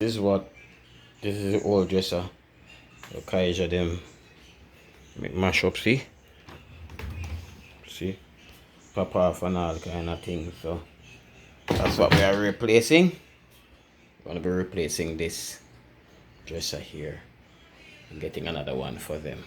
This is the old dresser. The Kaija them make mash up, see? Pop off and all kind of things. So that's what we are replacing. We're gonna be replacing this dresser here and getting another one for them.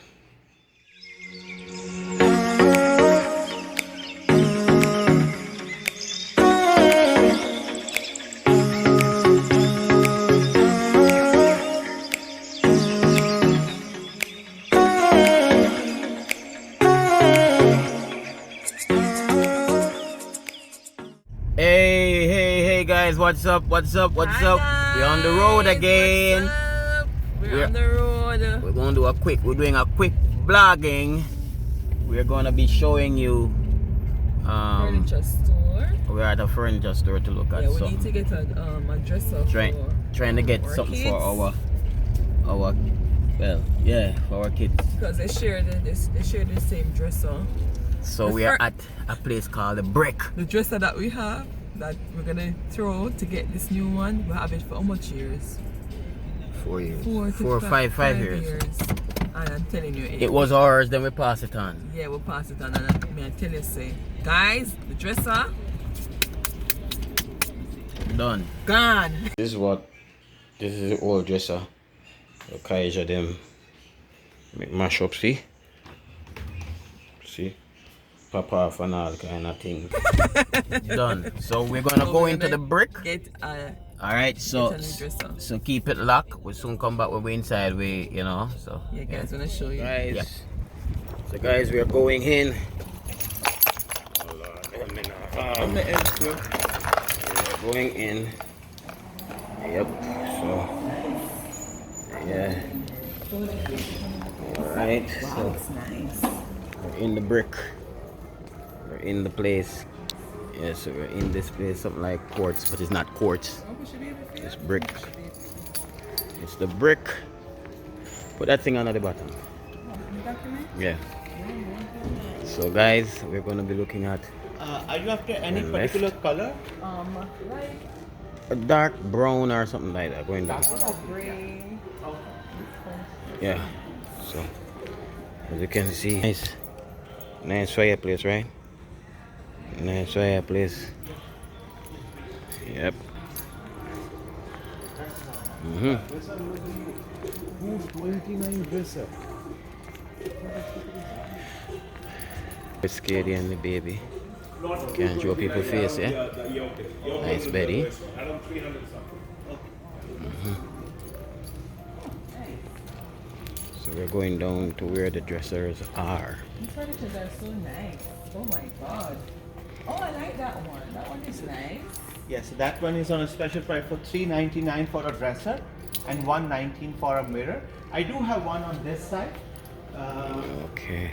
Hey guys, what's up? Hi We're on the road guys, again. what's up? We're on the road. We're doing a quick vlogging. We're gonna be showing you Furniture store. we're at a furniture store to look at Yeah, we something. need to get a dresser Trying to get our something kids, for our for our kids. because they share the same dresser. So The we are fir- at a place called the Brick. The dresser that we have that we're gonna throw to get this new one. We have it for how much years? 4 years. 5 years. And I'm telling you, It was ours, then we passed it on. Yeah, we'll pass it on, and I tell you, say, guys, the dresser Done. gone. This is the old dresser. The Kaija them make mash up, see? Pop off and all kind of things. Done. So we're gonna go into the Brick. Get Alright, so Get a new dresser. so keep it locked. We'll soon come back when we're inside. So yeah, guys, wanna show you. guys. Yeah. So guys, we are going in. We're going in. Yep. So yeah. Alright. So It's nice. we're in the Brick. We're in the place. Yeah, so we're in this place, something like quartz, but it's not quartz. It's brick. It's the Brick. Put that thing under the bottom. Yeah. So guys, we're gonna be looking at Are you after any And particular color? Like a dark brown or something like that going down. gray. Yeah. So as you can see, nice fireplace, right? Nice fireplace. Yep. It's scary and the baby. Can't show people face, yeah? Nice Betty. So we're going down to where the dressers are. These furnitures are so nice. Oh my god. Oh, I like that one. That one is nice. Yes, that one is on a special price for $399 for a dresser and $119 for a mirror. I do have one on this side. Okay.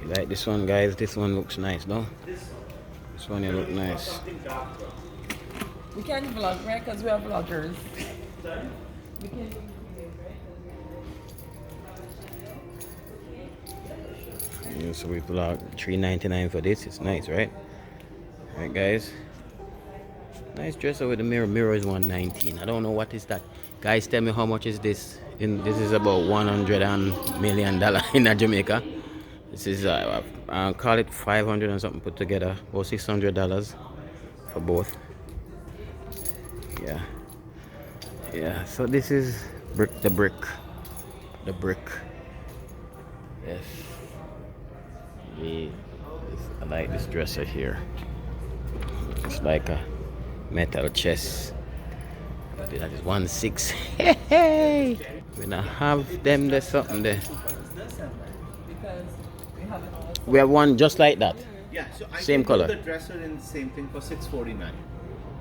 You like this one, guys? This one looks nice, no? This one you look nice. We can vlog, right? Because we are vloggers. We can do Yeah, so we vlog $399 for this. It's nice, right? Right, guys. Nice dresser with the mirror. Mirror is $119. I don't know what is that. Guys, tell me how much is this? This is about $100 million in Jamaica. This is I call it 500 and something put together, about $600 for both. Yeah. So this is the Brick. Yes. I like this dresser here. It's like a metal chest. That is 1.6. Hey, we not have them. There's something there. because we have it all. We have one just like that. Yeah, so I Same can do color. the dresser in the same thing for $649.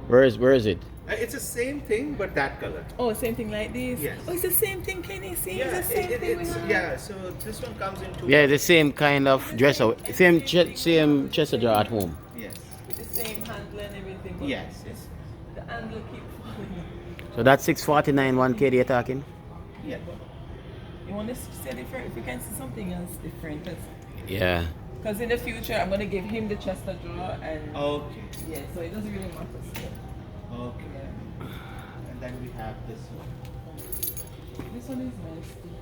Where is it? It's the same thing, but that color. Oh, same thing like this? Yes. Oh, it's the same thing, Kenny. See, Yeah, it's the same thing we have. yeah. So this one comes in two. Yeah, the same kind of dresser. Same chest of drawer at home. Yes. With the same handle and everything. but Yes. Yes. The handle keeps moving. So that's $649 1K you're talking? Yeah. You want to see different? If we can see something else different. Yeah. Because in the future, I'm going to give him the chest of drawer and... Okay. Yeah, so it doesn't really matter. So, Okay. yeah. And then we have this one. This one is nice too.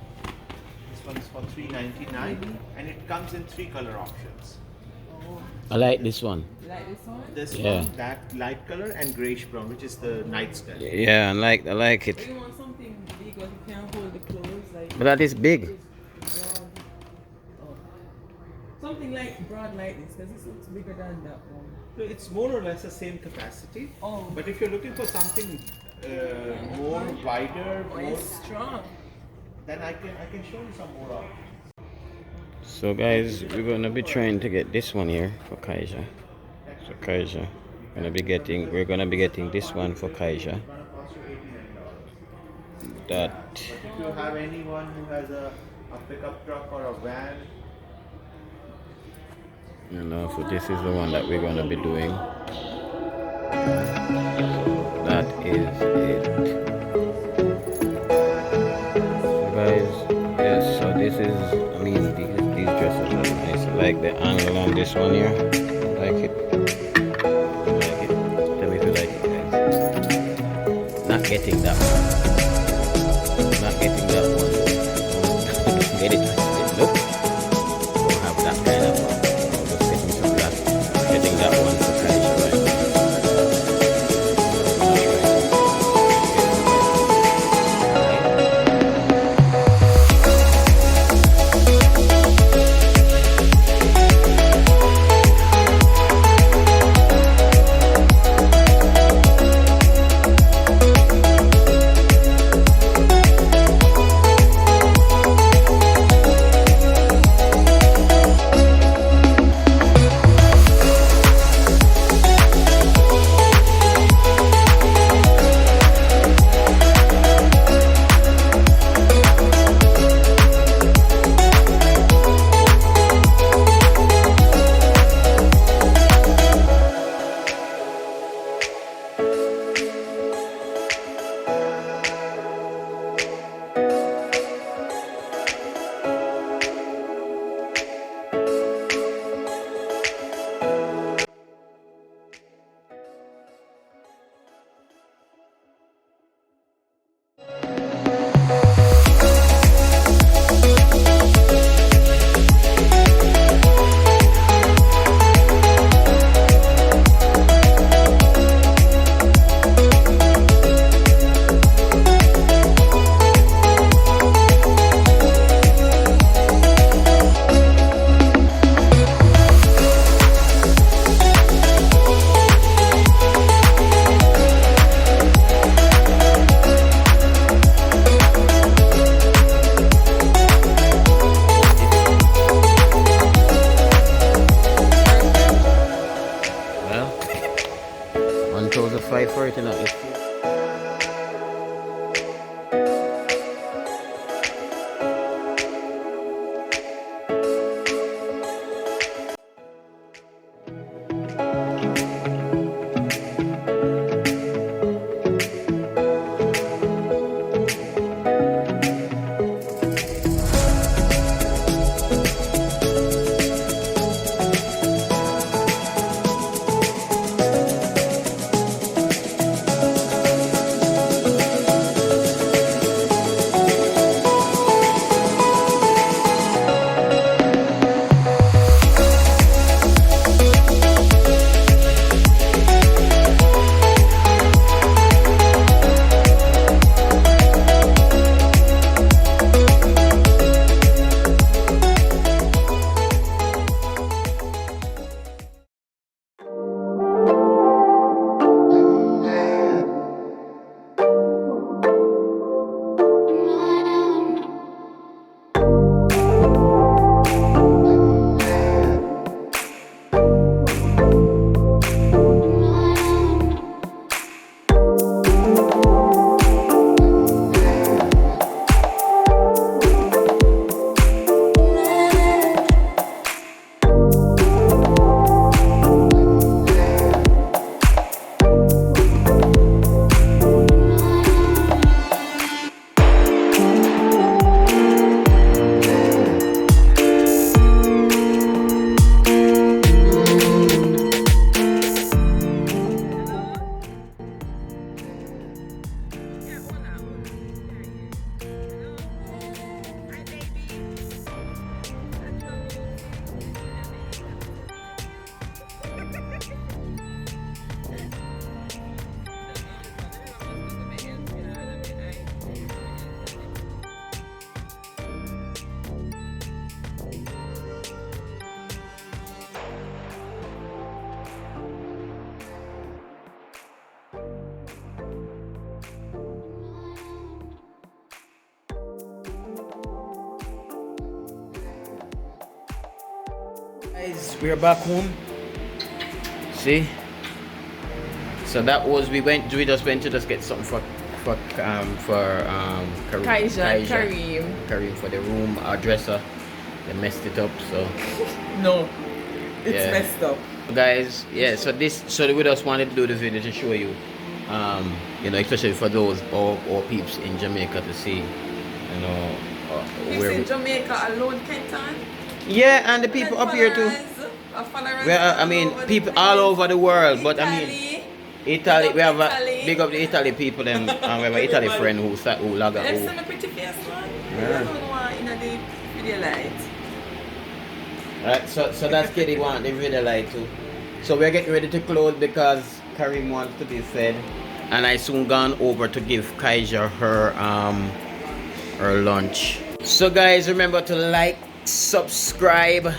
This one is for $399 and it comes in 3 color options. Oh, I like this one. you like this one? This Yeah. one, that light color, and grayish brown, which is the night sky. Yeah, I like Or it. you want something big that you can hold the clothes like But that is big. broad. Oh. Something like broad like this because this looks bigger than that one. So it's more or less the same capacity. Oh. But if you're looking for something more wider, Oh, more, it's strong. then I can show you some more options. So guys, we're gonna be trying to get this one here for Kaija. So Kaija, we're gonna be getting this one for Kaija. It's gonna cost you $89. That But if you have anyone who has a pickup truck or a van, so this is the one that we're gonna be doing. That is it. So guys, yes, so this is, I mean, these dresses are nice. I like the angle on this one here. I like it. I like it. Tell me if you like it, guys. Not getting that one. Not getting that one. Don't get it twisted. Nope. Don't have that kind of one. I'm just getting some black. Getting that one for Kaija right now. Guys, we're back home. See? So that was we just went to just get something for Kareem for the room, our dresser. They messed it up, so No, it's Yeah. messed up. guys, yeah, so we just wanted to do the video to show you, you know, especially for those or peeps in Jamaica to see, you know, It's where in we, Jamaica alone, Kenton. yeah, and the people up here too. Well, I mean, people all over the world, but I mean, Italy, we have a big up the Italy people, them, and we have an Italy friend who log out. Let's send a pretty face, man. Yeah. I don't know in the video light. Alright, so that's Kitty want the video light too. So we're getting ready to close because Kareem wants to be fed, and I soon gone over to give Kaiser her lunch. So guys, remember to like, subscribe,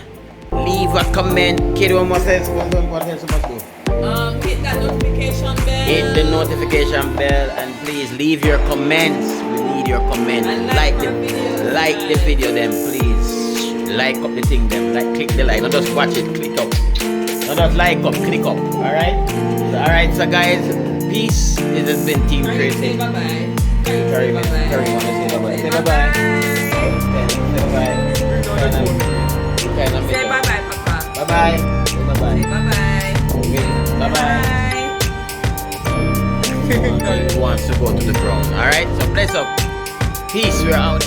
leave a comment. Kitty, what else must do? Hit that notification bell. Hit the notification bell and please leave your comments. We need your comments. And Like like the video then please. Like up the thing them. Like click the like. Not just watch it, click up. Not just like up, click up. Alright so guys, peace. This has been Team Say Tracy. bye-bye. Kareem wanna say bye-bye. Say bye-bye. Say bye-bye. Say bye-bye, Papa. Bye-bye. Say bye-bye. Say bye-bye. Bye-bye. He wants to go to the throne. Alright, so bless up. Peace, we're out.